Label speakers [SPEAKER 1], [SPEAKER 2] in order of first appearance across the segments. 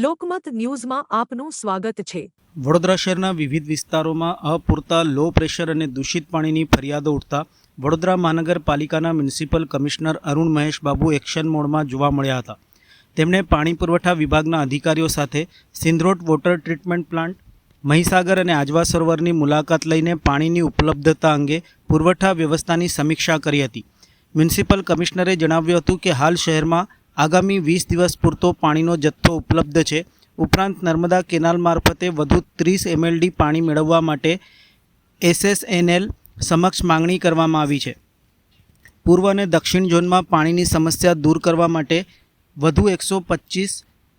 [SPEAKER 1] લોકમત ન્યૂઝમાં આપનું સ્વાગત છે।
[SPEAKER 2] વડોદરા શહેરના વિવિધ વિસ્તારોમાં અપૂરતા લો પ્રેશર અને દૂષિત પાણીની ફરિયાદો ઉઠતા વડોદરા મહાનગરપાલિકાના municipal commissioner Arun Mahesh Babu action મોડમાં જોવા મળ્યા હતા। તેમણે પાણી પુરવઠા વિભાગના અધિકારીઓ સાથે સિંધરોડ વોટર ટ્રીટમેન્ટ પ્લાન્ટ, મહીસાગર અને આજવા સરોવરની મુલાકાત લઈને પાણીની ઉપલબ્ધતા અંગે પુરવઠા વ્યવસ્થાની સમીક્ષા કરી હતી। મ્યુનિસિપલ કમિશનરે જણાવ્યું હતું કે હાલ શહેરમાં આગામી 20 દિવસ પૂરતો પાણીનો જથ્થો ઉપલબ્ધ છે। ઉપરાંત નર્મદા કેનાલ મારફતે વધુ 30 MLD પાણી મેળવવા માટે SSNL સમક્ષ માંગણી કરવામાં આવી છે। પૂર્વ અને દક્ષિણ ઝોનમાં પાણીની સમસ્યા દૂર કરવા માટે વધુ 125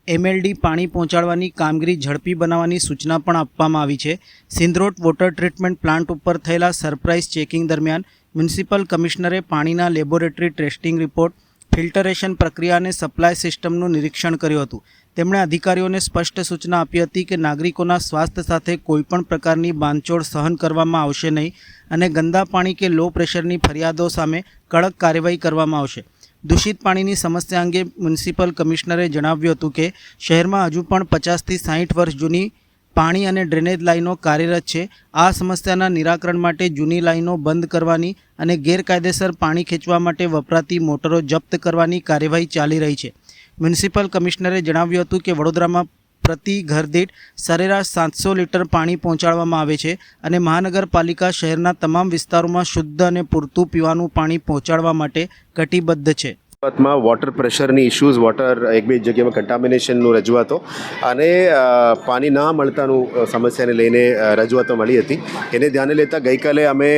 [SPEAKER 2] MLD પાણી પહોંચાડવાની કામગીરી ઝડપી બનાવવાની સૂચના પણ આપવામાં આવી છે। સિંધરોડ વોટર ટ્રીટમેન્ટ પ્લાન્ટ ઉપર થયેલા સરપ્રાઇઝ ચેકિંગ દરમિયાન મ્યુનિસિપલ કમિશનરે પાણીના લેબોરેટરી ટેસ્ટિંગ રિપોર્ટ, ફિલ્ટરેશન પ્રક્રિયા અને સપ્લાય સિસ્ટમનું નિરીક્ષણ કર્યું હતું। તેમણે અધિકારીઓને સ્પષ્ટ સૂચના આપી હતી કે નાગરિકોના સ્વાસ્થ્ય સાથે કોઈપણ પ્રકારની બાંધછોડ સહન કરવામાં આવશે નહીં અને ગંદા પાણી કે લો પ્રેશરની ફરિયાદો સામે કડક કાર્યવાહી કરવામાં આવશે। દૂષિત પાણીની સમસ્યા અંગે મ્યુનિસિપલ કમિશનરે જણાવ્યું હતું કે શહેરમાં હજુ પણ 50 થી 60 વર્ષ જૂની પાણી અને ડ્રેનેજ લાઈનો કાર્યરત છે। આ સમસ્યાના નિરાકરણ માટે જૂની લાઈનો બંધ કરવાની અને ગેરકાયદેસર પાણી ખેંચવા માટે વપરાતી મોટરો જપ્ત કરવાની કાર્યવાહી ચાલી રહી છે। મ્યુનિસિપલ કમિશનરે જણાવ્યું હતું કે વડોદરામાં પ્રતિ ઘર દીઠ સરેરાશ 700 લીટર પાણી પહોંચાડવામાં આવે છે અને મહાનગરપાલિકા શહેરના તમામ વિસ્તારોમાં શુદ્ધ અને પૂરતું પીવાનું પાણી પહોંચાડવા માટે કટિબદ્ધ છે।
[SPEAKER 3] માં વોટર પ્રેશરની ઇશ્યુઝ, વોટર એક બે જગ્યામાં કન્ટામિનેશનનું રજૂઆતો અને પાણી ના મળતાનું સમસ્યાને લઈને રજૂઆતો મળી હતી। એને ધ્યાને લેતા ગઈકાલે અમે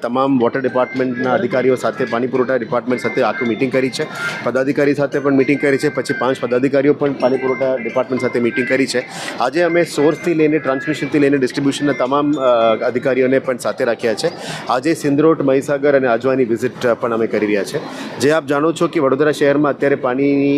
[SPEAKER 3] તમામ વોટર ડિપાર્ટમેન્ટના અધિકારીઓ સાથે, પાણી પુરવઠા ડિપાર્ટમેન્ટ સાથે આખું મિટિંગ કરી છે। પદાધિકારી સાથે પણ મિટિંગ કરી છે। પછી 5 પદાધિકારીઓ પણ પાણી પુરવઠા ડિપાર્ટમેન્ટ સાથે મિટિંગ કરી છે। આજે અમે સોર્સથી લઈને ટ્રાન્સમિશનથી લઈને ડિસ્ટ્રીબ્યુશનના તમામ અધિકારીઓને પણ સાથે રાખ્યા છે। આજે સિંધરોડ, મહીસાગર અને આજવાની વિઝિટ પણ અમે કરી રહ્યા છે। જે આપ જાણો છો કે વડોદરા શહેરમાં અત્યારે પાણીની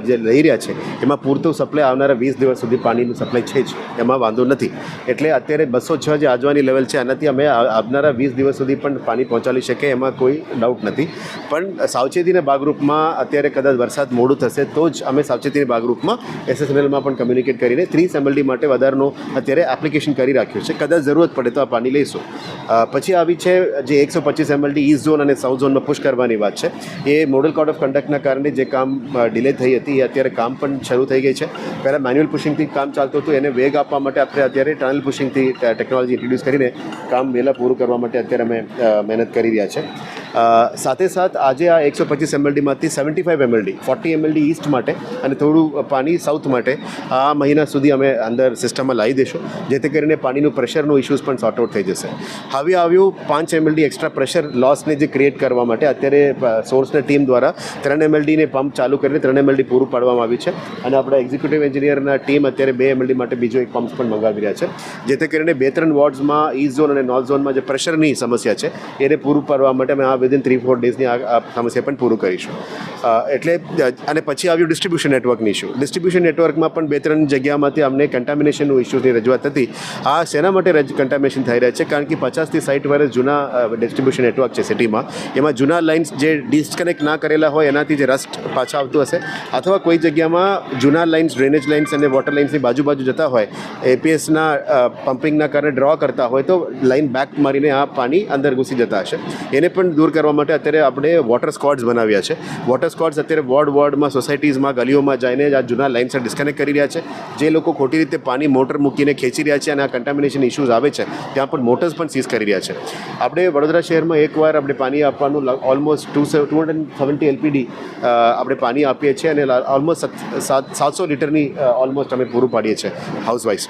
[SPEAKER 3] જે લઈ રહ્યા છે એમાં પૂરતું સપ્લાય આવનારા 20 દિવસ સુધી પાણીનું સપ્લાય છે જ, એમાં વાંધો નથી। એટલે અત્યારે 206 જે આજવાની લેવલ છે આનાથી અમે આવનારા 20 દિવસ સુધી પણ પાણી પહોંચાડી શકીએ, એમાં કોઈ ડાઉટ નથી। પણ સાવચેતીના ભાગરૂપમાં અત્યારે કદાચ વરસાદ મોડું થશે તો જ અમે સાવચેતીના ભાગરૂપમાં SSNLમાં પણ કમ્યુનિકેટ કરીને 30 MLD માટે વધારનો અત્યારે એપ્લિકેશન કરી રાખ્યું છે। કદાચ જરૂરત પડે તો આ પાણી લઈશું। પછી આવી છે જે 125 MLD ઈસ્ટ ઝોન અને સાઉથ ઝોનમાં પુશ કરવાની વાત છે। એ મોડલ કોડ ઓફ કન્ડક્ટના કારણે જે કામ ડિલે થઈ હતી એ અત્યારે કામ પણ શરૂ થઈ ગઈ છે। પહેલાં મેન્યુઅલ પુશિંગથી કામ ચાલતું હતું, એને વેગ આપવા માટે આપણે અત્યારે ટનલ પુશિંગથી ટેકનોલોજી ઇન્ટ્રોડ્યુસ કરીને કામ વહેલા પૂરું કરવા માટે અત્યારે અમે મહેનત કરી રહ્યા છે। સાથે સાથ આજે આ 125 MLDમાંથી 75 MLD, 40 MLD ઈસ્ટ માટે અને થોડું પાણી સાઉથ માટે આ મહિના સુધી અમે અંદર સિસ્ટમમાં લાવી દઈશું, જેથી કરીને પાણીનું પ્રેશરનો ઇશ્યુઝ પણ સોર્ટ આઉટ થઈ જશે। હવે આવ્યું 5 MLD એક્સ્ટ્રા પ્રેશર લોસને જે ક્રિએટ કરવા માટે અત્યારે સોર્સની ટીમ દ્વારા 3 MLDને પંપ ચાલુ કરીને 3 MLD પૂરું પાડવામાં આવ્યું છે અને આપણા એક્ઝિક્યુટિવ એન્જિનિયરના ટીમ અત્યારે 2 MLD માટે બીજો એક પંપ પણ મંગાવી રહ્યા છે, જેથી કરીને 2-3 વોર્ડ્સમાં ઈસ્ટ ઝોન અને નોર્થ ઝોનમાં જે પ્રેશરની સમસ્યા છે એને પૂરું પાડવા માટે અમે આ વિધિન 3-4 ડેઝની આ સમસ્યા પણ પૂરું કરીશું। એટલે અને પછી આવ્યું ડિસ્ટ્રીબ્યુશન નેટવર્કની ઇશ્યુ। ડિસ્ટ્રીબ્યુશન નેટવર્કમાં પણ 2-3 જગ્યામાંથી અમને કન્ટામિનેશનનું ઇશ્યુની રજૂઆત હતી। આ શેના માટે કન્ટામિનેશન થઈ રહ્યા છે? કારણ કે 50 થી 60 વર્ષ જૂના ડિસ્ટ્રીબ્યુશન નેટવર્ક છે સિટીમાં, એમાં જૂના લાઇન્સ જે ડિસ્કનેક્ટ ના કરેલા હોય એનાથી જે રસ્ટ પાછા આવતું હશે, અથવા કોઈ જગ્યામાં જૂના લાઇન્સ, ડ્રેનેજ લાઇન્સ અને વોટર લાઇન્સની બાજુ જતા હોય, APSના પમ્પિંગના કારણે ડ્રો કરતા હોય તો લાઇન બેક મારીને આ પાણી અંદર ઘૂસી જતા હશે। એને પણ દૂર કરવા માટે અત્યારે આપણે વોટર સ્ક્વોડ્સ બનાવ્યા છે। વોટર સ્ક્વોડ્સ અત્યારે વોર્ડમાં, સોસાયટીઝમાં, ગલીઓમાં જઈને આ જૂના લાઇન્સને ડિસ્કનેક્ટ કરી રહ્યા છે। જે લોકો ખોટી રીતે પાણી મોટર મૂકીને ખેંચી રહ્યા છે અને આ કન્ટામિનેશન ઇશ્યુઝ આવે છે ત્યાં પણ મોટર્સ પણ સીઝ કરી રહ્યા છે। આપણે વડોદરા શહેરમાં એકવાર આપણે પાણી આપવાનું ઓલમોસ્ટ 270 LPD આપણે પાણી આપીએ છીએ અને ઓલમોસ્ટ 700 લીટરની ઓલમોસ્ટ અમે પૂરું પાડીએ છીએ હાઉસવાઇઝ।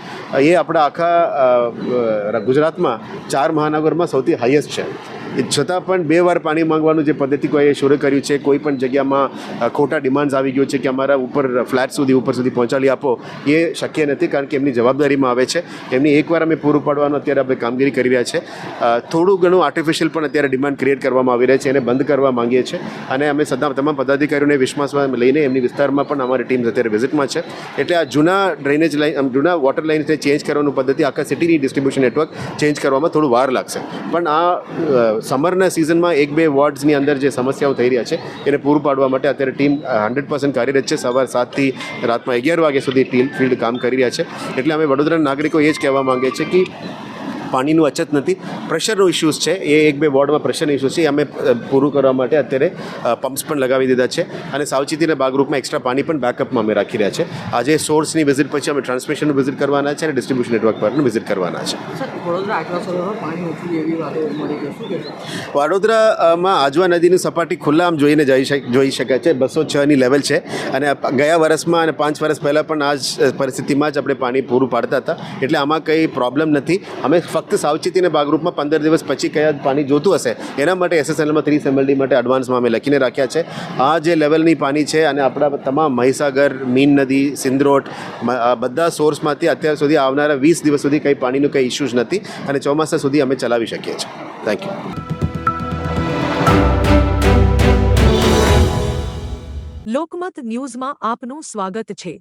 [SPEAKER 3] એ આપણા આખા ગુજરાતમાં 4 મહાનગરમાં સૌથી હાઈએસ્ટ છે। છતાં પણ 2 વાર પાણી માંગવાનું જે પદ્ધતિ કોઈ શરૂ કર્યું છે, કોઈ પણ જગ્યામાં ખોટા ડિમાન્ડ્સ આવી ગયો છે કે અમારા ઉપર ફ્લેટ સુધી ઉપર સુધી પહોંચાડી આપો, એ શક્ય નથી, કારણ કે એમની જવાબદારીમાં આવે છે। એમની એકવાર અમે પૂરું પાડવાનું અત્યારે આપણે કામગીરી કરી રહ્યા છે। થોડું ઘણું આર્ટિફિશિયલ પણ અત્યારે ડિમાન્ડ ક્રિએટ કરવામાં આવી રહ્યા છે, એને બંધ કરવા માંગીએ છીએ અને અમે તમામ પદાધિકારીઓને વિશ્વાસમાં લઈને એમની વિસ્તારમાં પણ અમારી ટીમ અત્યારે વિઝિટમાં છે। એટલે આ જૂના ડ્રેનેજ લાઇન, જૂના વોટર લાઇન્સને ચેન્જ કરવાનું પદ્ધતિ આખા સિટીની ડિસ્ટ્રીબ્યુશન નેટવર્ક ચેન્જ કરવામાં થોડું વાર લાગશે, પણ આ સમરના સિઝનમાં 1-2 વોર્ડ્સની અંદર જે સમસ્યાઓ થઈ રહ્યા છે એને પૂરું પાડવા માટે અત્યારે ટીમ 100% કાર્યરત છે. સવાર 7થી રાતના 11 વાગ્યા સુધી ટીમ ફિલ્ડ કામ કરી રહ્યા છે. એટલે અમે વડોદરાના નાગરિકો એ જ કહેવા માંગે છે કે પાણીનું અછત નથી, પ્રેશરનો ઇસ્યુઝ છે. એ 1-2 વોર્ડમાં પ્રેશરનો ઇસ્યુ છે, એ અમે પૂરું કરવા માટે અત્યારે પમ્પ્સ પણ લગાવી દીધા છે અને સાવચેતીના ભાગરૂપમાં એક્સ્ટ્રા પાણી પણ બેકઅપમાં અમે રાખી રહ્યા છે. આજે સોર્સની વિઝિટ પછી અમે ટ્રાન્સમિશનનું વિઝિટ કરવાના છે અને ડિસ્ટ્રીબ્યુશન નેટવર્ક પરનું વિઝિટ કરવાના છે. વડોદરામાં આજવા નદીની સપાટી ખુલ્લા આમ જોઈ શકાય છે. 206ની લેવલ છે અને ગયા વર્ષમાં અને 5 વર્ષ પહેલાં પણ આ જ પરિસ્થિતિમાં જ આપણે પાણી પૂરું પાડતા હતા. એટલે આમાં કંઈ પ્રોબ્લેમ નથી. અમે ફક્ત સાવચેતીના ભાગરૂપમાં 15 દિવસ પછી કયા પાણી જોતું હશે એના માટે SSNLમાં 30 MLD માટે એડવાન્સમાં અમે લખીને રાખ્યા છે. આ જે લેવલની પાણી છે અને આપણા તમામ મહીસાગર, મીન નદી, સિંદરોટ બધા સોર્સમાંથી અત્યાર સુધી આવનારા 20 દિવસ સુધી કંઈ પાણીનું કંઈ ઇસ્યુઝ નથી અને ચોમાસા સુધી અમે ચલાવી શકીએ છીએ. Thank you.
[SPEAKER 1] લોકમત ન્યૂઝમાં આપનું સ્વાગત છે.